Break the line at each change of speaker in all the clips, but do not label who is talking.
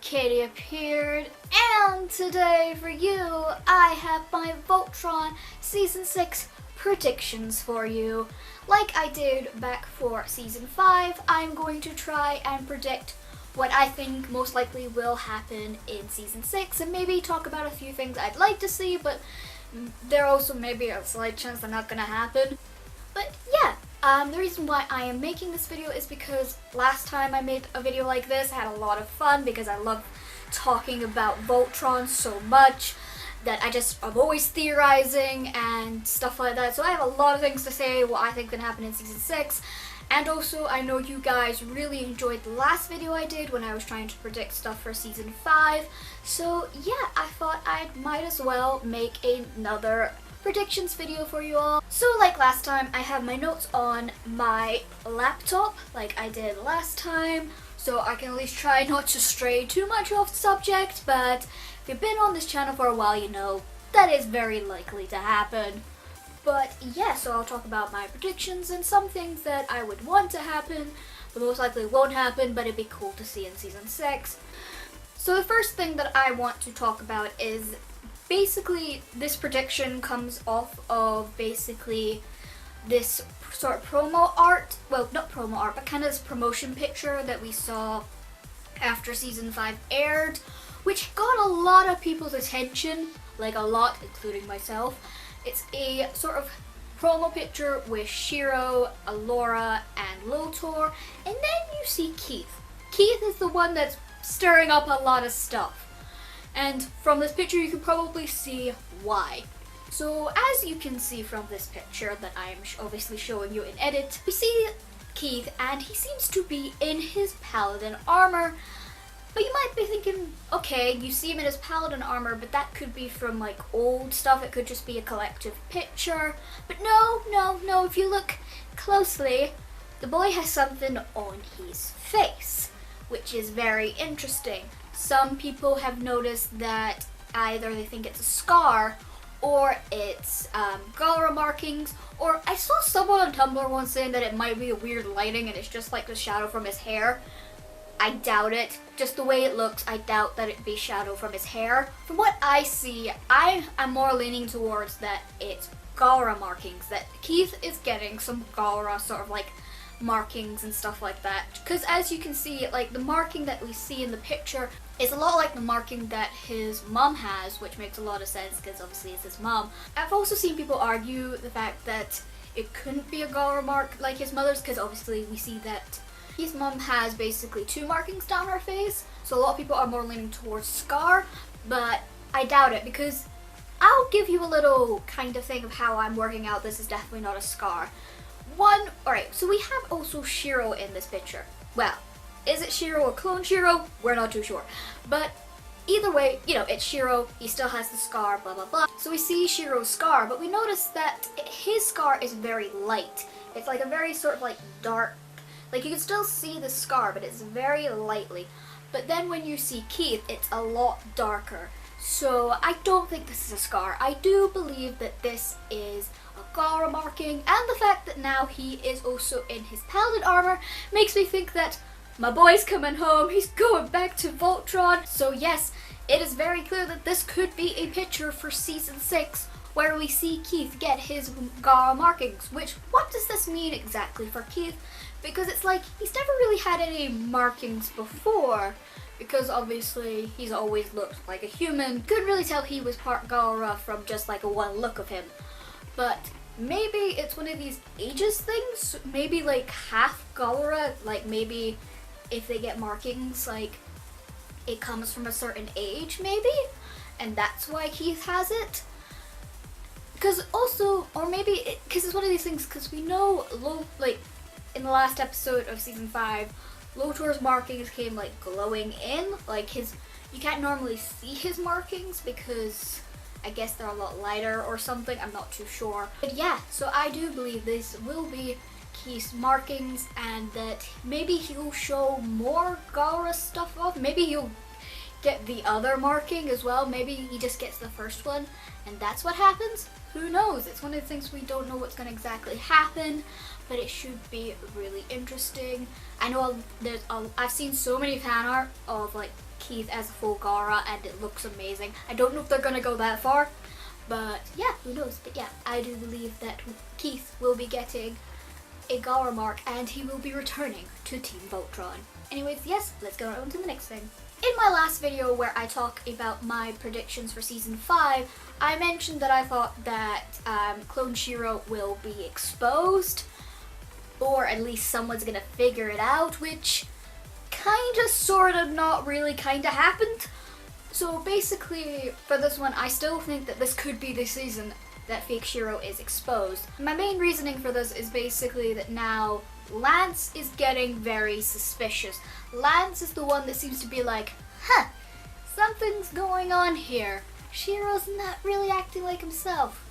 Katie appeared, and today for you, I have my Voltron Season 6 predictions for you. Like I did back for Season 5, I'm going to try and predict what I think most likely will happen in Season 6, and maybe talk about a few things I'd like to see, but there also may be a slight chance they're not gonna happen. But yeah, the reason why I am making this video is because last time I made a video like this, I had a lot of fun because I love talking about Voltron so much that I'm always theorizing and stuff like that. So I have a lot of things to say what I think can happen in Season 6. And also, I know you guys really enjoyed the last video I did when I was trying to predict stuff for Season 5. So yeah, I thought I might as well make another predictions video for you all. So like last time, I have my notes on my laptop like I did last time, so I can at least try not to stray too much off the subject, but if you've been on this channel for a while, you know that is very likely to happen. But yeah, so I'll talk about my predictions and some things that I would want to happen, but most likely won't happen, but it'd be cool to see in Season 6. So the first thing that I want to talk about is basically this prediction comes off of basically this sort of promo art, well not promo art, but kind of this promotion picture that we saw after Season 5 aired, which got a lot of people's attention, like a lot, including myself. It's a sort of promo picture with Shiro, Alora, and Lotor, and then you see Keith. Keith is the one that's stirring up a lot of stuff. And from this picture you can probably see why. So as you can see from this picture that I'm obviously showing you in edit, we see Keith and he seems to be in his paladin armor. But you might be thinking, okay, you see him in his paladin armor, but that could be from like old stuff, it could just be a collective picture. But no, if you look closely, the boy has something on his face, which is very interesting. Some people have noticed that either they think it's a scar, or it's Galra markings, or I saw someone on Tumblr once saying that it might be a weird lighting and it's just like the shadow from his hair. I doubt it. Just the way it looks, I doubt that it'd be shadow from his hair. From what I see, I am more leaning towards that it's Galra markings, that Keith is getting some Galra sort of like markings and stuff like that. Because as you can see, like the marking that we see in the picture is a lot like the marking that his mom has, which makes a lot of sense because obviously it's his mom. I've also seen people argue the fact that it couldn't be a Galra mark like his mother's, because obviously we see that his mom has basically two markings down her face, so a lot of people are more leaning towards scar, but I doubt it because I'll give you a little kind of thing of how I'm working out this is definitely not a scar. Alright, so we have also Shiro in this picture. Well, is it Shiro or clone Shiro? We're not too sure. But either way, you know, it's Shiro, he still has the scar, blah blah blah. So we see Shiro's scar, but we notice that his scar is very light. It's like a very sort of like dark, like you can still see the scar, but it's very lightly. But then when you see Keith, it's a lot darker. So I don't think this is a scar. I do believe that this is a Galra marking, and the fact that now he is also in his paladin armor makes me think that my boy's coming home, he's going back to Voltron. So yes, it is very clear that this could be a picture for Season 6 where we see Keith get his Galra markings, which, what does this mean exactly for Keith? Because it's like, he's never really had any markings before, because obviously he's always looked like a human. Couldn't really tell he was part Galra from just like a one look of him. But maybe it's one of these ages things, maybe like half Galra, like maybe if they get markings, like it comes from a certain age maybe, and that's why Keith has it. Because also, or maybe, because it's one of these things, because we know, like, in the last episode of Season 5, Lotor's markings came, like, glowing in. Like, you can't normally see his markings because I guess they're a lot lighter or something. I'm not too sure. But yeah, so I do believe this will be Keith's markings, and that maybe he'll show more Galra stuff off. Maybe he'll get the other marking as well. Maybe he just gets the first one, and that's what happens. Who knows? It's one of the things we don't know what's going to exactly happen, but it should be really interesting. I know I've seen so many fan art of like Keith as a full Gara, and it looks amazing. I don't know if they're gonna go that far, but yeah, who knows. But yeah, I do believe that Keith will be getting a Gara mark, and he will be returning to Team Voltron. Anyways, yes, let's go on to the next thing. In my last video where I talk about my predictions for Season 5, I mentioned that I thought that Clone Shiro will be exposed, or at least someone's gonna figure it out, which kinda, sorta, not really kinda happened. So basically, for this one, I still think that this could be the season that fake Shiro is exposed. My main reasoning for this is basically that now Lance is getting very suspicious. Lance is the one that seems to be like, huh, something's going on here. Shiro's not really acting like himself.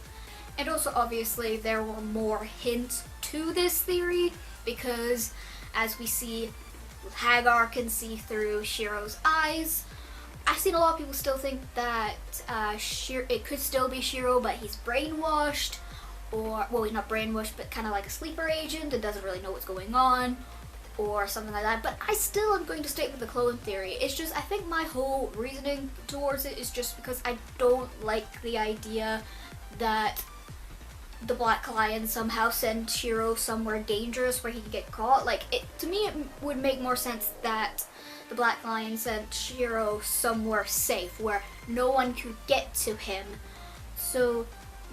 And also, obviously, there were more hints to this theory because, as we see, Hagar can see through Shiro's eyes. I've seen a lot of people still think that it could still be Shiro, but he's brainwashed, or, well, he's not brainwashed, but kind of like a sleeper agent and doesn't really know what's going on, or something like that. But I still am going to stick with the clone theory. It's just, I think my whole reasoning towards it is just because I don't like the idea that the Black Lion somehow sent Shiro somewhere dangerous where he could get caught. Like, to me, it would make more sense that the Black Lion sent Shiro somewhere safe where no one could get to him. So,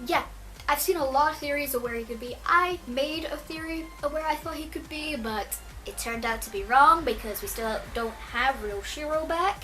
yeah, I've seen a lot of theories of where he could be. I made a theory of where I thought he could be, but it turned out to be wrong because we still don't have real Shiro back.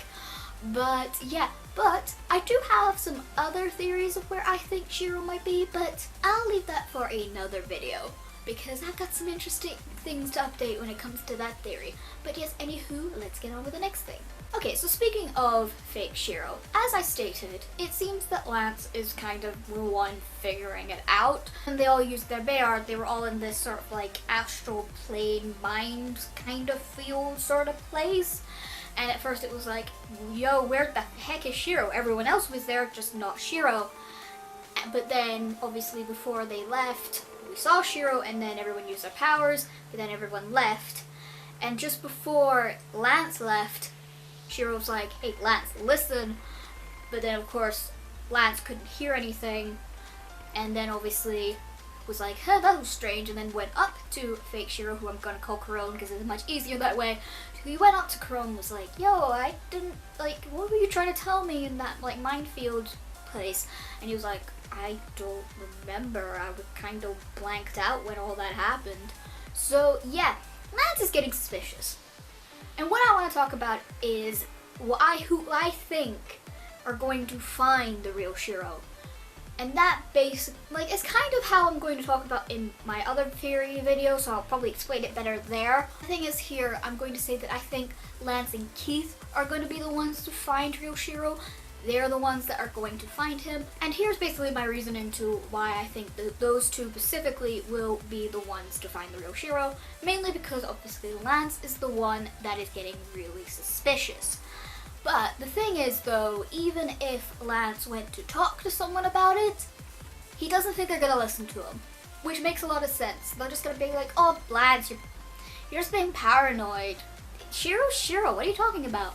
But yeah, but I do have some other theories of where I think Shiro might be, but I'll leave that for another video because I've got some interesting things to update when it comes to that theory. But yes, anywho, let's get on with the next thing. Okay, so speaking of fake Shiro, as I stated, it seems that Lance is kind of the one figuring it out. And they all used their Bayard, they were all in this sort of like astral plane mind kind of field sort of place. And at first it was like, yo, where the heck is Shiro? Everyone else was there, just not Shiro. But then, obviously, before they left, we saw Shiro, and then everyone used their powers, but then everyone left. And just before Lance left, Shiro was like, hey, Lance, listen. But then, of course, Lance couldn't hear anything, and then obviously was like, huh, that was strange, and then went up to fake Shiro, who I'm gonna call Corone because it's much easier that way. He went up to Corone and was like, yo, I didn't, like, what were you trying to tell me in that, like, minefield place? And he was like, I don't remember, I was kind of blanked out when all that happened. So, yeah, Lance is getting suspicious. And what I want to talk about is who I think are going to find the real Shiro. And that like, it's kind of how I'm going to talk about in my other theory video, so I'll probably explain it better there. The thing is here, I'm going to say that I think Lance and Keith are going to be the ones to find real Shiro. They're the ones that are going to find him. And here's basically my reasoning to why I think that those two specifically will be the ones to find the real Shiro. Mainly because obviously Lance is the one that is getting really suspicious. But the thing is though, even if Lance went to talk to someone about it, he doesn't think they're gonna listen to him. Which makes a lot of sense. They're just gonna be like, oh Lance, you're just being paranoid. Shiro's Shiro, what are you talking about?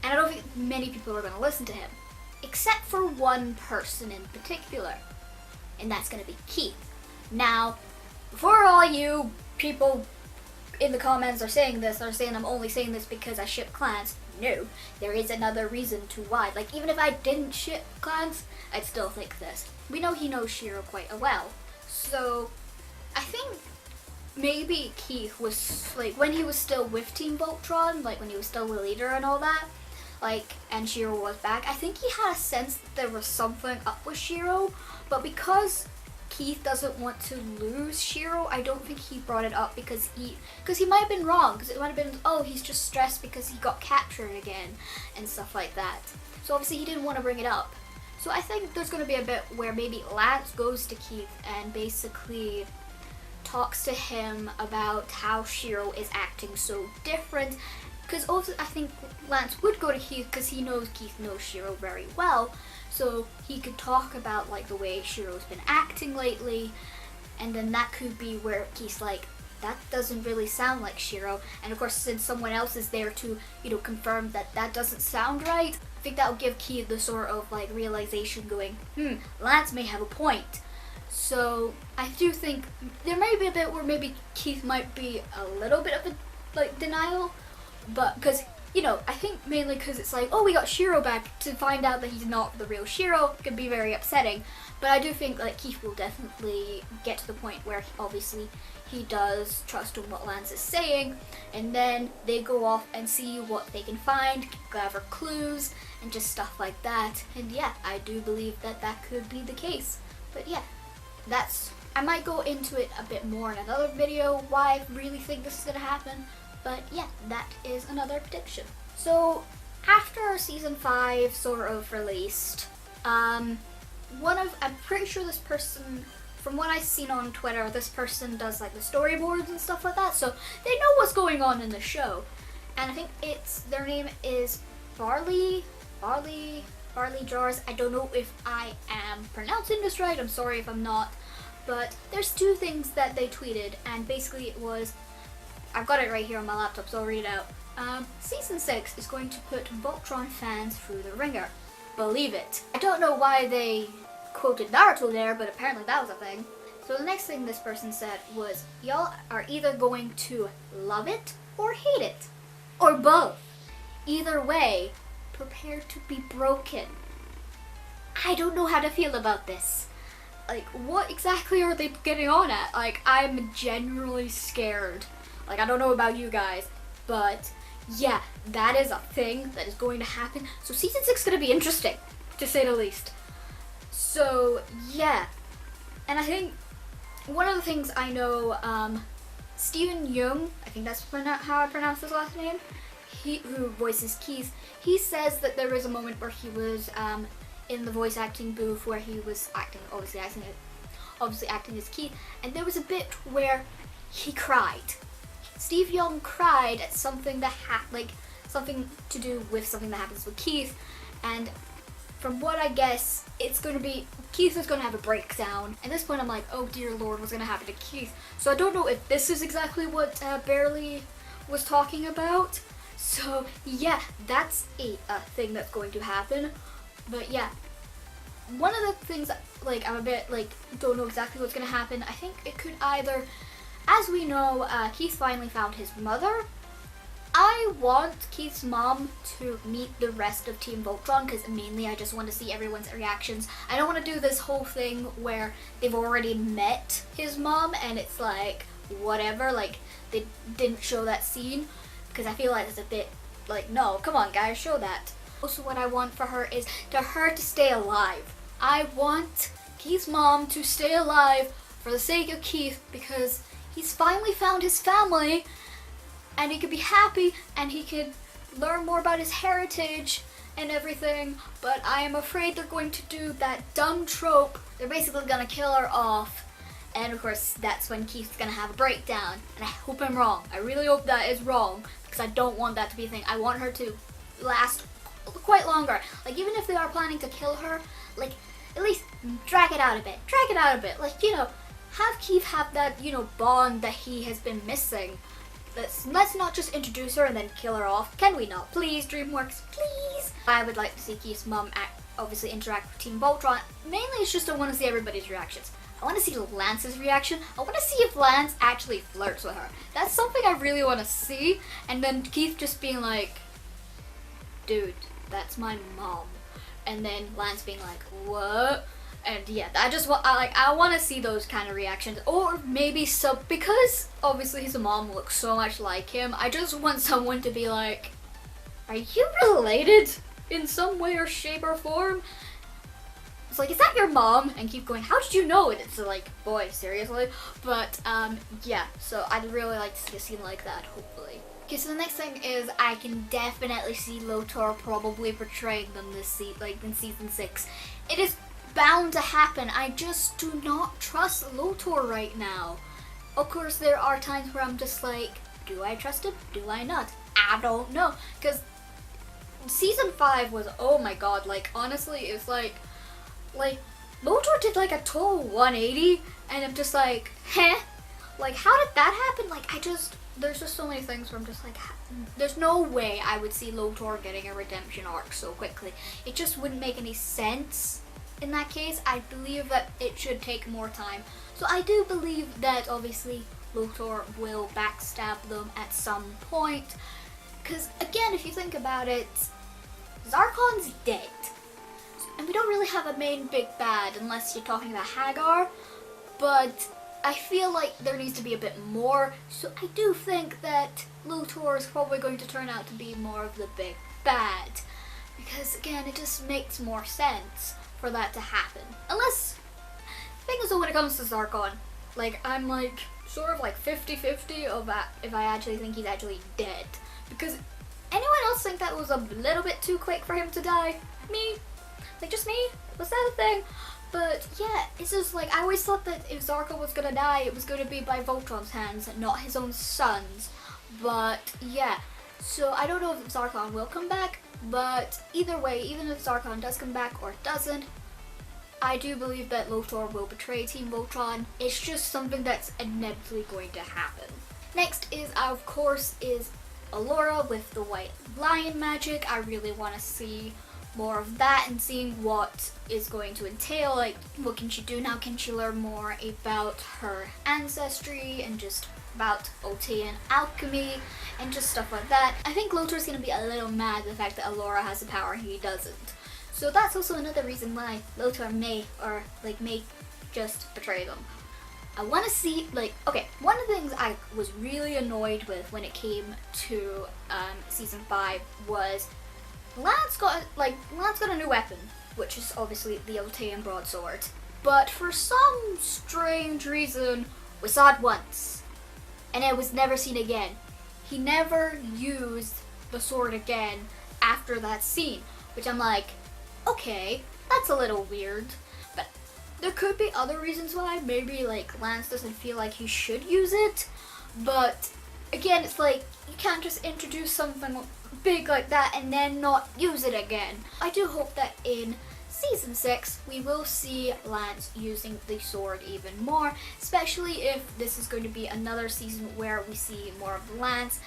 And I don't think many people are gonna listen to him. Except for one person in particular. And that's gonna be Keith. Now, before all you people in the comments are saying this, are saying I'm only saying this because I ship clans. No, there is another reason to why. Like, even if I didn't ship clans, I'd still think this. We know he knows Shiro quite well. So, I think maybe Keith was, like, when he was still with Team Voltron, like, when he was still the leader and all that, like, and Shiro was back, I think he had a sense that there was something up with Shiro, but because Keith doesn't want to lose Shiro, I don't think he brought it up because he might have been wrong, because it might have been, oh, he's just stressed because he got captured again and stuff like that. So obviously he didn't want to bring it up. So I think there's going to be a bit where maybe Lance goes to Keith and basically talks to him about how Shiro is acting so different. Because also I think Lance would go to Keith because he knows Keith knows Shiro very well. So he could talk about like the way Shiro's been acting lately, and then that could be where Keith's like, that doesn't really sound like Shiro. And of course, since someone else is there to, confirm that that doesn't sound right, I think that will give Keith the sort of like realization going, Lance may have a point. So I do think there may be a bit where maybe Keith might be a little bit of a like denial, but because I think mainly because it's like, oh, we got Shiro back, to find out that he's not the real Shiro could be very upsetting. But I do think like Keith will definitely get to the point where obviously he does trust in what Lance is saying, and then they go off and see what they can find, gather clues, and just stuff like that. And yeah, I do believe that that could be the case. But yeah, I might go into it a bit more in another video, why I really think this is gonna happen. But yeah, that is another prediction. So after season 5 sort of released, I'm pretty sure this person, from what I've seen on Twitter, this person does like the storyboards and stuff like that, so they know what's going on in the show. And I think their name is Barley Jars. I don't know if I am pronouncing this right, I'm sorry if I'm not. But there's 2 things that they tweeted, and basically it was, I've got it right here on my laptop, so I'll read it out. Season 6 is going to put Voltron fans through the ringer. Believe it. I don't know why they quoted Naruto there, but apparently that was a thing. So the next thing this person said was, y'all are either going to love it or hate it. Or both. Either way, prepare to be broken. I don't know how to feel about this. Like, what exactly are they getting on at? Like, I'm genuinely scared. Like, I don't know about you guys, but yeah, that is a thing that is going to happen. So season 6 is going to be interesting, to say the least. So yeah, and I think one of the things I know, Steven Yeun, I think that's how I pronounce his last name, who voices Keith, he says that there was a moment where he was in the voice acting booth where he was obviously acting as Keith, and there was a bit where he cried. Steve Young cried at something that something to do with something that happens with Keith, and from what I guess, it's going to be, Keith is going to have a breakdown. At this point I'm like, oh dear lord, what's going to happen to Keith? So I don't know if this is exactly what Barely was talking about. So yeah, that's a thing that's going to happen. But yeah, one of the things that, like, I'm a bit like, don't know exactly what's going to happen. I think it could either, as we know, Keith finally found his mother. I want Keith's mom to meet the rest of Team Voltron, because mainly I just want to see everyone's reactions. I don't want to do this whole thing where they've already met his mom and it's like, whatever, like, they didn't show that scene, because I feel like it's a bit like, no, come on guys, show that. Also what I want for her is her to stay alive. I want Keith's mom to stay alive for the sake of Keith, because he's finally found his family, and he could be happy, and he could learn more about his heritage and everything, but I am afraid they're going to do that dumb trope. They're basically gonna kill her off, and of course that's when Keith's gonna have a breakdown, and I hope I'm wrong. I really hope that is wrong, because I don't want that to be a thing. I want her to last quite longer. Like, even if they are planning to kill her, like, at least drag it out a bit. Drag it out a bit. Like, have Keith have that, bond that he has been missing. Let's not just introduce her and then kill her off. Can we not? Please, DreamWorks, please. I would like to see Keith's mom obviously interact with Team Voltron. Mainly it's just I want to see everybody's reactions. I want to see Lance's reaction. I want to see if Lance actually flirts with her. That's something I really want to see. And then Keith just being like, dude, that's my mom. And then Lance being like, what? And yeah, I want to see those kind of reactions. Or maybe because obviously his mom looks so much like him, I just want someone to be like, are you related in some way or shape or form? It's like, is that your mom? And keep going, how did you know it? It's like, boy, seriously? But yeah, so I'd really like to see a scene like that, hopefully. Okay, so the next thing is I can definitely see Lotor probably portraying them in season 6. It is bound to happen. I just do not trust Lotor right now. Of course, there are times where I'm just like, do I trust him? Do I not? I don't know. Because season 5 was, oh my god, like, honestly, it's like Lotor did like a total 180, and I'm just like, heh. Like, how did that happen? Like, there's just so many things where I'm just like, there's no way I would see Lotor getting a redemption arc so quickly. It just wouldn't make any sense in that case. I believe that it should take more time. So I do believe that obviously Lotor will backstab them at some point. Because again, if you think about it, Zarkon's dead. And we don't really have a main big bad unless you're talking about Hagar. But I feel like there needs to be a bit more, so I do think that Lotor is probably going to turn out to be more of the big bad. Because again, it just makes more sense for that to happen. Unless, the thing is though, when it comes to Zarkon, like, I'm like, sort of like 50-50 of if I actually think he's actually dead. Because anyone else think that was a little bit too quick for him to die? Me? Like, just me? Was that a thing? But yeah, it's just like, I always thought that if Zarko was gonna die, it was gonna be by Voltron's hands and not his own son's. But yeah, so I don't know if Zarkon will come back, but either way, even if Zarkon does come back or doesn't, I do believe that Lotor will betray Team Voltron. It's just something that's inevitably going to happen. Next is, of course, is Allura with the white lion magic. I really want to see more of that and seeing what is going to entail. Like, what can she do now? Can she learn more about her ancestry and just about Otean alchemy and just stuff like that? I think Lotor's gonna be a little mad at the fact that Allura has the power and he doesn't. So that's also another reason why Lotor may just betray them. I want to see, like, okay, one of the things I was really annoyed with when it came to season 5 was Lance got a new weapon, which is obviously the Otean broadsword. But for some strange reason, we saw it once, and it was never seen again. He never used the sword again after that scene, which I'm like, okay, that's a little weird. But there could be other reasons why. Maybe like Lance doesn't feel like he should use it. But again, it's like, you can't just introduce something big like that and then not use it again. I do hope that in season 6 we will see Lance using the sword even more, especially if this is going to be another season where we see more of Lance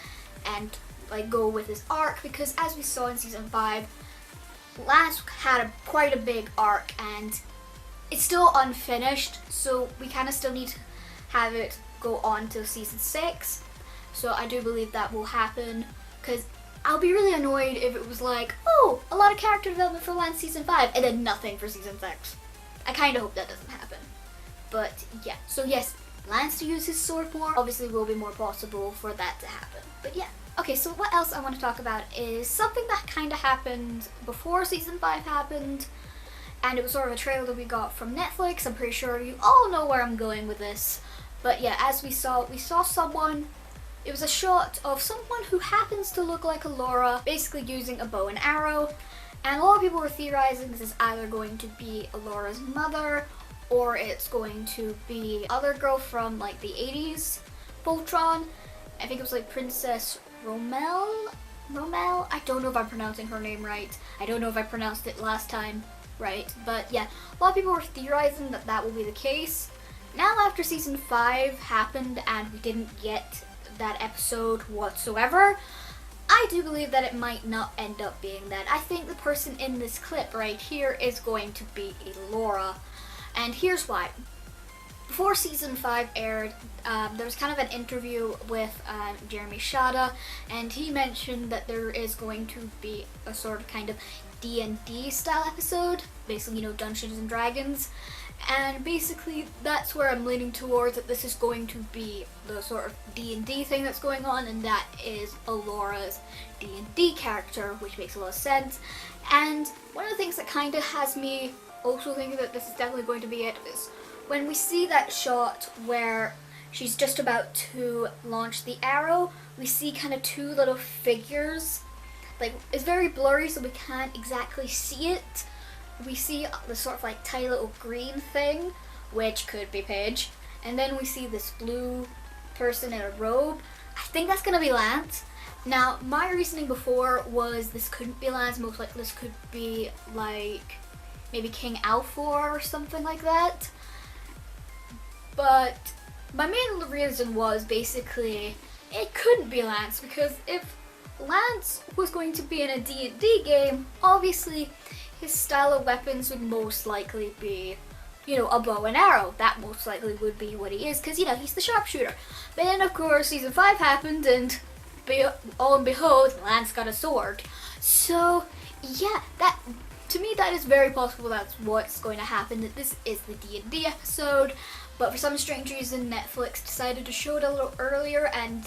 and like go with his arc, because as we saw in season 5, Lance had quite a big arc and it's still unfinished, so we kind of still need to have it go on till season 6. So I do believe that will happen, because I'll be really annoyed if it was like, oh, a lot of character development for Lance season 5 and then nothing for season 6. I kind of hope that doesn't happen. But yeah, so yes, Lance to use his sword more obviously will be more possible for that to happen. But yeah. Okay, so what else I want to talk about is something that kind of happened before season 5 happened, and it was sort of a trailer that we got from Netflix. I'm pretty sure you all know where I'm going with this. But yeah, as we saw someone. It was a shot of someone who happens to look like Allura, basically using a bow and arrow. And a lot of people were theorizing this is either going to be Allura's mother, or it's going to be other girl from like the 80s Voltron. I think it was like Princess Romel? I don't know if I'm pronouncing her name right. I don't know if I pronounced it last time right. But yeah, a lot of people were theorizing that that will be the case. Now after season 5 happened and we didn't get that episode whatsoever, I do believe that it might not end up being that. I think the person in this clip right here is going to be Allura, and here's why. Before season 5 aired, there was kind of an interview with Jeremy Shada, and he mentioned that there is going to be a sort of kind of D&D style episode, basically, you know, Dungeons and Dragons. And basically that's where I'm leaning towards, that this is going to be the sort of D&D thing that's going on, and that is Allura's D&D character, which makes a lot of sense. And one of the things that kind of has me also thinking that this is definitely going to be it is when we see that shot where she's just about to launch the arrow, we see kind of two little figures. Like, it's very blurry, so we can't exactly see it. We see the sort of like tiny little green thing, which could be Paige, and then we see this blue person in a robe. I think that's gonna be Lance. Now, my reasoning before was this couldn't be Lance, most likely this could be like maybe King Alfor or something like that. But my main reason was basically it couldn't be Lance, because if Lance was going to be in a D&D game, obviously his style of weapons would most likely be, a bow and arrow. That most likely would be what he is, because, he's the sharpshooter. But then, of course, Season 5 happened, and all and behold, Lance got a sword. So, yeah, to me, that is very possible that's what's going to happen, that this is the D&D episode. But for some strange reason, Netflix decided to show it a little earlier and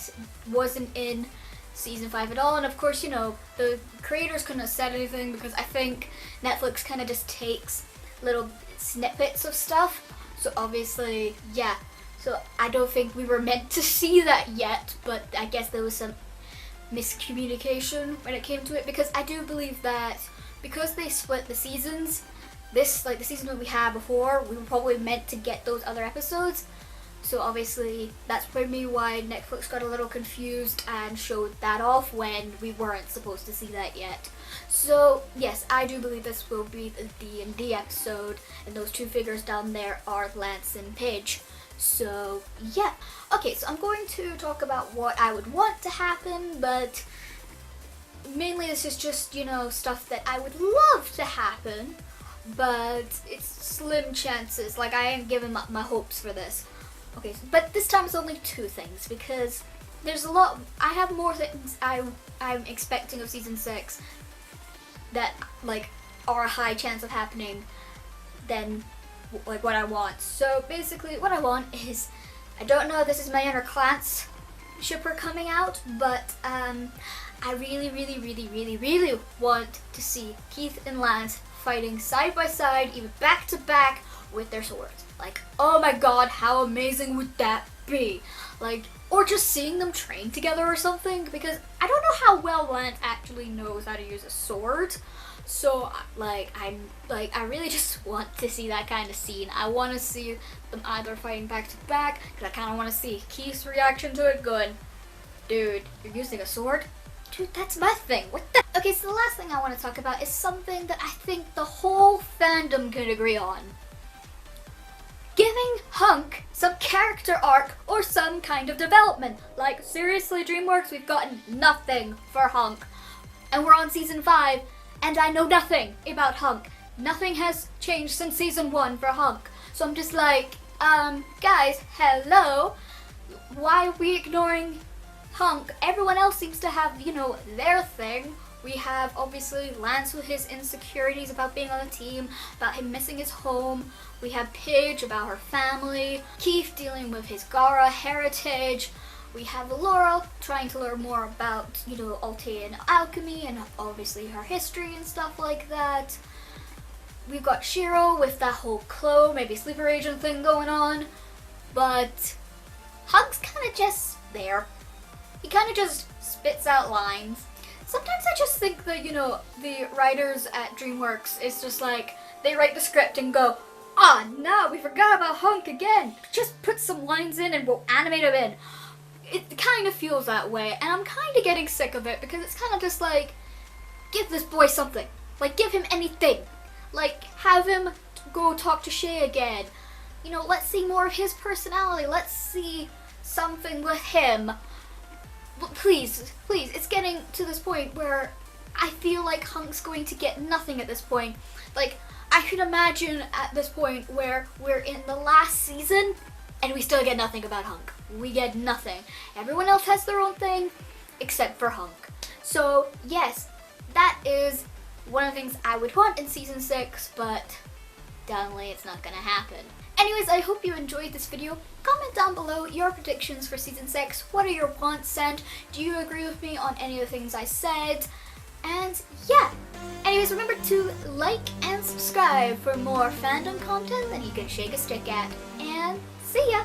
wasn't in Season 5 at all. And of course, the creators couldn't have said anything, because I think Netflix kind of just takes little snippets of stuff. So obviously, yeah. So I don't think we were meant to see that yet, but I guess there was some miscommunication when it came to it, because I do believe that because they split the seasons, the season that we had before, we were probably meant to get those other episodes. So obviously that's probably why Netflix got a little confused and showed that off when we weren't supposed to see that yet. So yes, I do believe this will be the D&D episode, and those two figures down there are Lance and Paige. So yeah. Okay, so I'm going to talk about what I would want to happen, but mainly this is just, stuff that I would love to happen, but it's slim chances. Like, I ain't giving up my hopes for this. Okay, but this time it's only two things, because there's a lot. I have more things I'm expecting of Season 6 that, are a high chance of happening than, what I want. So, basically, what I want is, I don't know if this is my inner Clance shipper coming out, but, I really, really, really, really, really want to see Keith and Lance fighting side by side, even back to back, with their swords. Oh my god, how amazing would that be? Or just seeing them train together or something, because I don't know how well Lance actually knows how to use a sword. So, I really just want to see that kind of scene. I want to see them either fighting back to back, because I kind of want to see Keith's reaction to it going, dude, you're using a sword? Dude, that's my thing. What the? Okay, so the last thing I want to talk about is something that I think the whole fandom can agree on. Giving Hunk some character arc or some kind of development. Seriously, DreamWorks, we've gotten nothing for Hunk. And we're on Season 5, and I know nothing about Hunk. Nothing has changed since Season 1 for Hunk. So I'm just guys, hello? Why are we ignoring Hunk? Everyone else seems to have, their thing. We have, obviously, Lance with his insecurities about being on the team, about him missing his home. We have Paige about her family. Keith dealing with his Gara heritage. We have Laura trying to learn more about, Altean alchemy and obviously her history and stuff like that. We've got Shiro with that whole Chloe, maybe sleeper agent thing going on. But Hunk's kind of just there. He kind of just spits out lines. Sometimes I just think that, the writers at DreamWorks, it's just they write the script and go, no, we forgot about Hunk again. Just put some lines in and we'll animate him in. It kind of feels that way, and I'm kind of getting sick of it, because it's kind of just give this boy something. Give him anything. Have him go talk to Shay again. Let's see more of his personality. Let's see something with him. Please, it's getting to this point where I feel like Hunk's going to get nothing at this point. I could imagine at this point where we're in the last season and we still get nothing about Hunk. We get nothing. Everyone else has their own thing except for Hunk. So yes, that is one of the things I would want in Season 6, but definitely it's not gonna happen. Anyways, I hope you enjoyed this video. Comment down below your predictions for Season 6. What are your wants, and do you agree with me on any of the things I said? And yeah. Anyways, remember to like and subscribe for more fandom content that you can shake a stick at. And see ya!